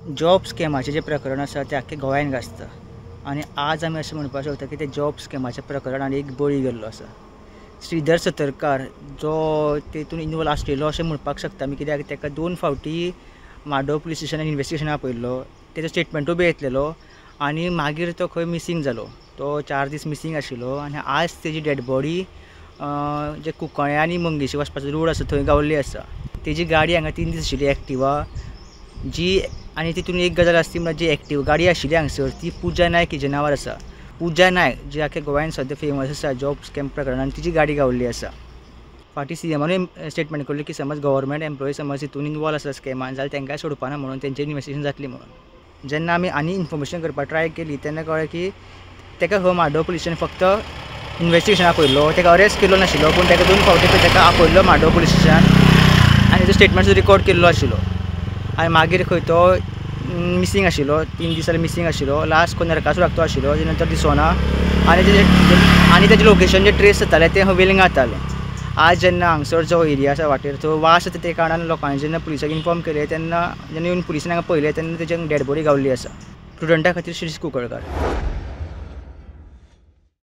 Job स्कॅमाचें जे प्रकरण आसा तें आख्ख्या गोंयांत गाजता आनी आज आमी अशें म्हणपाक शकता की तें जॉब स्कॅमाचें प्रकरण आनी एक बळी गेल्लो आसा. श्रीधर सतरकार जो तेतून इनवॉल्व आसलेलो अशें म्हणपाक शकता आमी, कित्याक तेका 2 फावटी म्हाड्डोळ पुलीस स्टेशनान इन्वेस्टिगेशना आपयल्लो, तेजो स्टेटमेंटूय बी येतलेलो आनी मागीर तो खंय मिसींग जालो. तो 4 दीस मिसींग आशिल्लो आनी आज तेजी डेड बॉडी जे कुंकळ्ळे आनी मंगेशी वचपाचो रोड आसा थंय गावल्ली आसा. तेजी गाडी हांगा 3 दीस आशिल्ली एक्टिवा जी, आनी तितून एक गजाल आसा ती म्हळ्यार जी एक्टिवा गाडी आशिल्ली हांगसर ती पुजा नायक हेजे नांवार आसा. पुजा नायक जी आख्ख्या गोंयांत सद्या फेमस आसा जॉब स्कॅम प्रकरणान, तिची गाडी गावल्ली आसा. फाटीं सीएमानूय स्टेटमेंट केल्लें की समज गव्हर्मेंट एम्प्लॉई समज हितून इनवॉल्व आसा स्कॅमान जाल्यार तांकां सोडपाना म्हणून, तेंचेर इन्वेस्टिगेशन जातली म्हणून. जेन्ना आमी आनी इन्फॉर्मेशन करपाक ट्राय केली तेन्ना कळ्ळें की तेका हो म्हाड्डोळ पुलीस स्टेशन फक्त इन्वेस्टिगेशन आपयल्लो, तेका अरेस्ट केल्लो नाशिल्लो, पूण तेका 2 फावटी तेका आपयल्लो म्हाड्डोळ पुलीस स्टेशनान आनी तेजो स्टेटमेंट रिकॉर्ड केल्लो आशिल्लो. आनी मागीर खंय तो मिसींग आशिल्लो, 3 दीस जाल्यार मिसींग आशिल्लो. लास्ट कोण नरकासूराक तो आशिल्लो, तेजे नंतर दिसोना आनी तेजें लोकेशन जें ट्रेस जातालें तें वेलिंगा जातालें. आज जेन्ना हांगसर जो एरिया आसा वाटेर तो वास येता, ते कारणान लोकांनी जेन्ना पुलिसाक इन्फॉर्म केलें तेन्ना जेन्ना येवन पुलिसांन हांगा पळयलें तेन्ना तेजे डेड बॉडी गावल्ली आसा. स्टुडंटा खातीर श्री कुंकळकार.